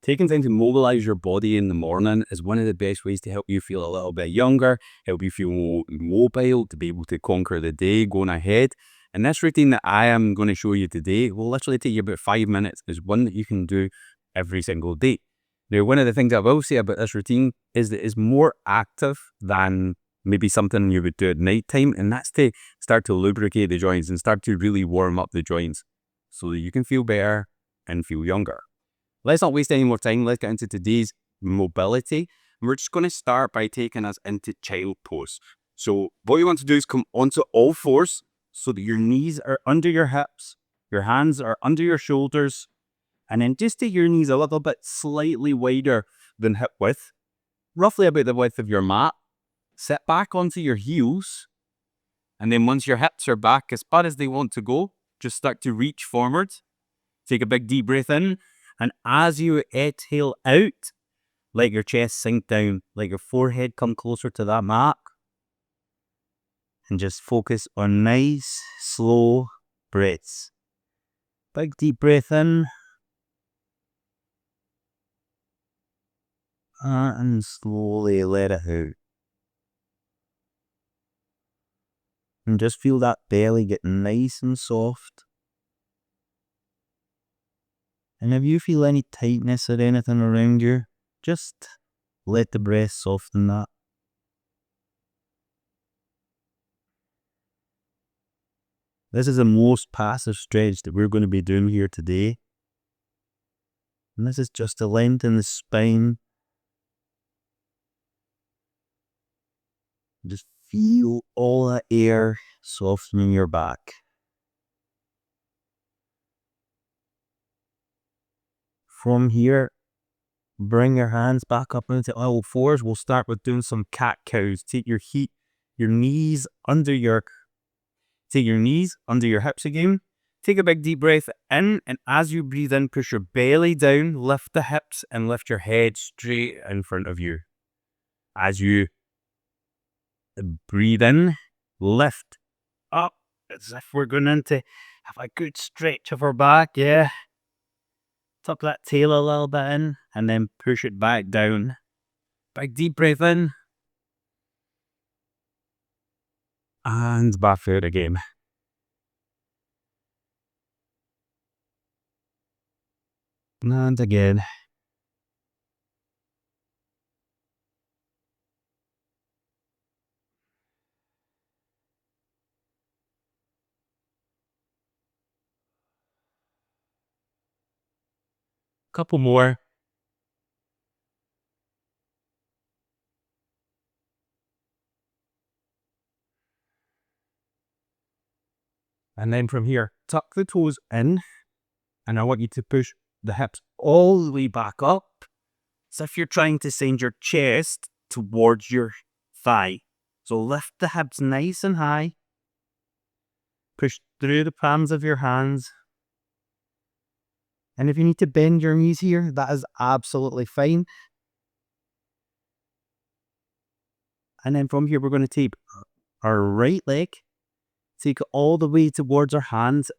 Taking time to mobilize your body in the morning is one of the best ways to help you feel a little bit younger, help you feel more mobile, to be able to conquer the day going ahead. And this routine that I am going to show you today will literally take you about 5 minutes. Is one that you can do every single day. Now, one of the things I will say about this routine is that it's more active than maybe something you would do at night time, and that's to start to lubricate the joints and start to really warm up the joints so that you can feel better and feel younger. Let's not waste any more time. Let's get into today's mobility. We're just going to start by taking us into child pose. So what you want to do is come onto all fours so that your knees are under your hips, your hands are under your shoulders, and then just take your knees a little bit slightly wider than hip width, roughly about the width of your mat. Sit back onto your heels, and then once your hips are back as far as they want to go, just start to reach forward. Take a big deep breath in, and as you exhale out, let your chest sink down, let your forehead come closer to that mat, and just focus on nice, slow breaths. Big deep breath in, and slowly let it out. And just feel that belly get nice and soft. And if you feel any tightness or anything around you, just let the breath soften that. This is the most passive stretch that we're going to be doing here today. And this is just to lengthen the spine. Just feel all that air softening your back. From here, bring your hands back up into all fours. We'll start with doing some cat cows. Take your knees under your hips again. Take a big deep breath in, and as you breathe in, push your belly down, lift the hips, and lift your head straight in front of you. As you breathe in, lift up as if we're going in to have a good stretch of our back, yeah. Tuck that tail a little bit in, and then push it back down. Big deep breath in. And back out again. And again. Couple more. And then from here, tuck the toes in, and I want you to push the hips all the way back up, as if you're trying to send your chest towards your thigh. So lift the hips nice and high, push through the palms of your hands. And if you need to bend your knees here, that is absolutely fine. And then from here, we're going to take our right leg, take it all the way towards our hands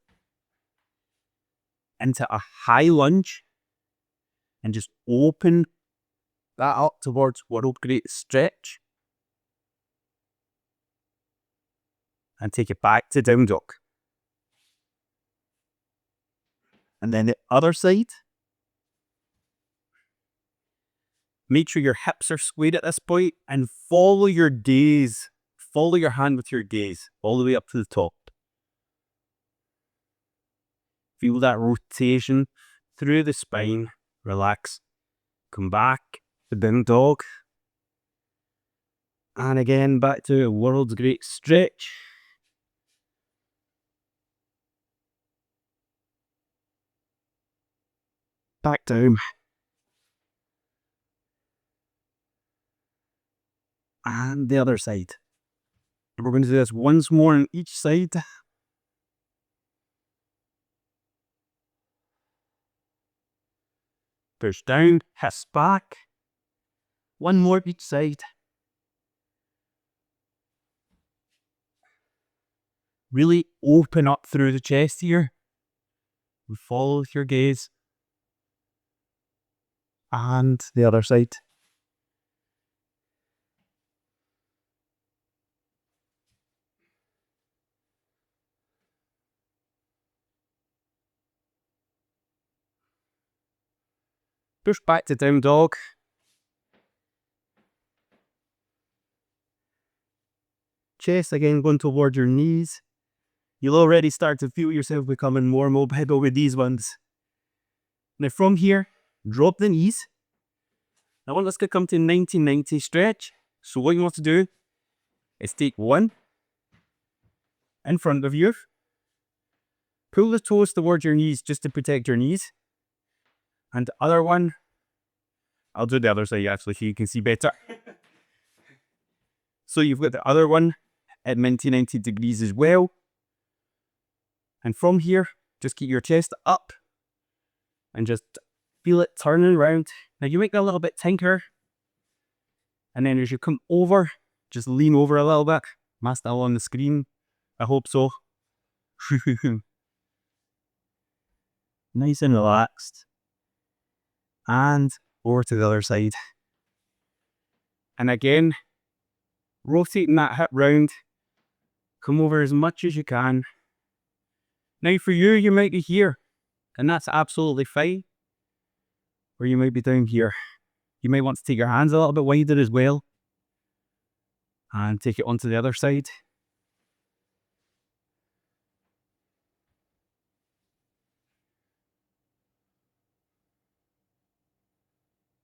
into a high lunge, and just open that up towards world great stretch. And take it back to down dog. And then the other side. Make sure your hips are squared at this point, and follow your gaze. Follow your hand with your gaze all the way up to the top. Feel that rotation through the spine. Relax. Come back to down dog. And again, back to a world's great stretch. Back down. And the other side. We're going to do this once more on each side. Push down, hips back. One more each side. Really open up through the chest here. And follow with your gaze. And the other side. Push back to down dog. Chest again going towards your knees. You'll already start to feel yourself becoming more mobile with these ones. Now from here, drop the knees. Now let's come to 90-90 stretch. So what you want to do is take one in front of you. Pull the toes towards your knees just to protect your knees. And the other one, I'll do the other side actually so you can see better. So you've got the other one at 90 degrees as well. And from here, just keep your chest up and just feel it turning around. Now you make that a little bit tinker. And then as you come over, just lean over a little bit. Am I still on the screen? I hope so. Nice and relaxed. And over to the other side. And again, rotating that hip round. Come over as much as you can. Now for you, you might be here. And that's absolutely fine. Or you might be down here. You might want to take your hands a little bit wider as well. And take it onto the other side.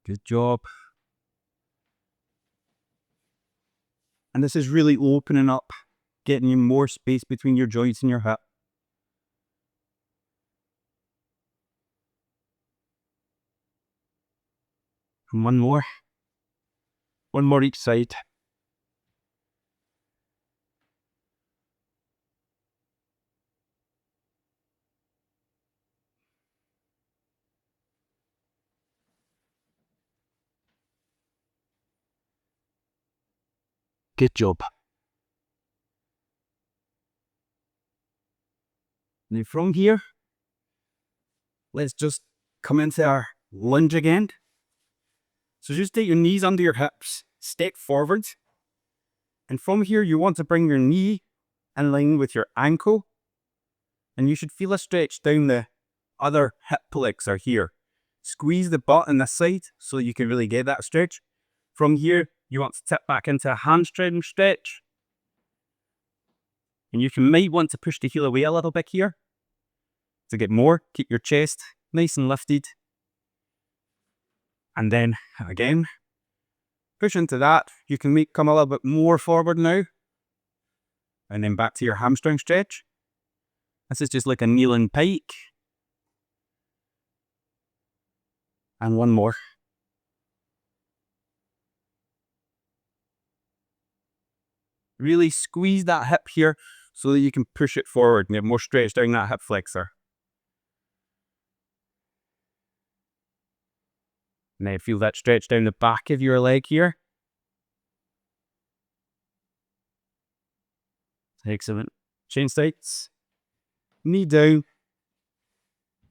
Good job. And this is really opening up, getting you more space between your joints and your hip. And one more. One more each side. Good job. Now from here, let's just come into our lunge again. So just take your knees under your hips, step forward. And from here, you want to bring your knee in line with your ankle. And you should feel a stretch down the other hip flexor here. Squeeze the butt on this side so you can really get that stretch. From here, you want to tip back into a hamstring stretch. And you might want to push the heel away a little bit here. To get more, keep your chest nice and lifted. And then again, push into that. You can come a little bit more forward now. And then back to your hamstring stretch. This is just like a kneeling pike. And one more. Really squeeze that hip here so that you can push it forward and get more stretch down that hip flexor. Now feel that stretch down the back of your leg here. Excellent. Chain tights. Knee down.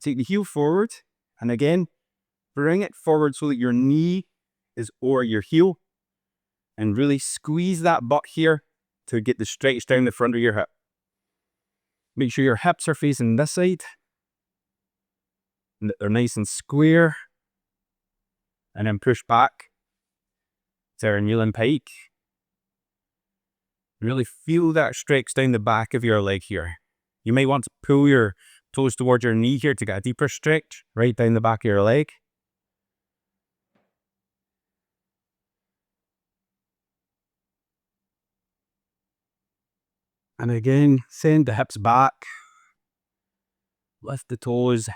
Take the heel forward. And again, bring it forward so that your knee is over your heel. And really squeeze that butt here to get the stretch down the front of your hip. Make sure your hips are facing this side. And that they're nice and square. And then push back to our kneeling pike. Really feel that stretch down the back of your leg here. You may want to pull your toes towards your knee here to get a deeper stretch right down the back of your leg. And again, send the hips back. Lift the toes.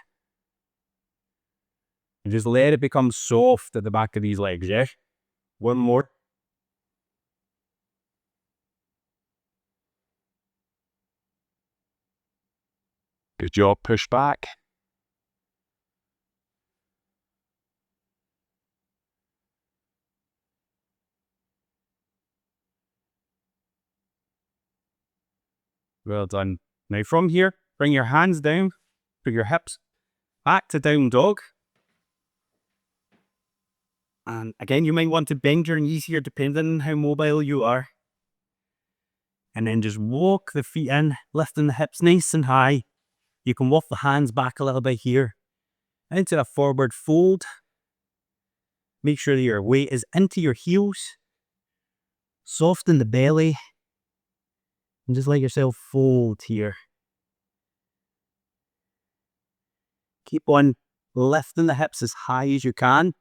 And just let it become soft at the back of these legs, yeah? One more. Good job, push back. Well done. Now from here, bring your hands down, bring your hips back to down dog. And again, you might want to bend your knees here depending on how mobile you are. And then just walk the feet in, lifting the hips nice and high. You can walk the hands back a little bit here into a forward fold. Make sure that your weight is into your heels. Soften the belly. And just let yourself fold here. Keep on lifting the hips as high as you can.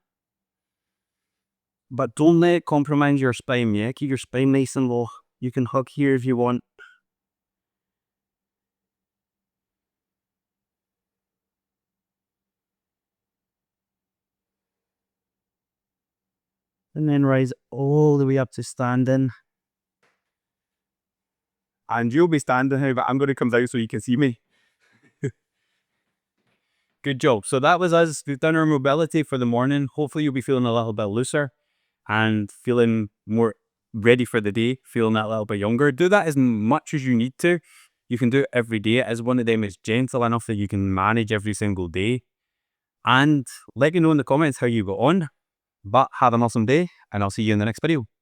But don't let it compromise your spine, yeah? Keep your spine nice and low. You can hug here if you want. And then rise all the way up to standing. And you'll be standing here, but I'm going to come down so you can see me. Good job. So that was us. We've done our mobility for the morning. Hopefully you'll be feeling a little bit looser and feeling more ready for the day, feeling that little bit younger. Do that as much as you need to. You can do it every day. It is one of them is gentle enough that you can manage every single day. And let me know in the comments how you got on. But have an awesome day, and I'll see you in the next video.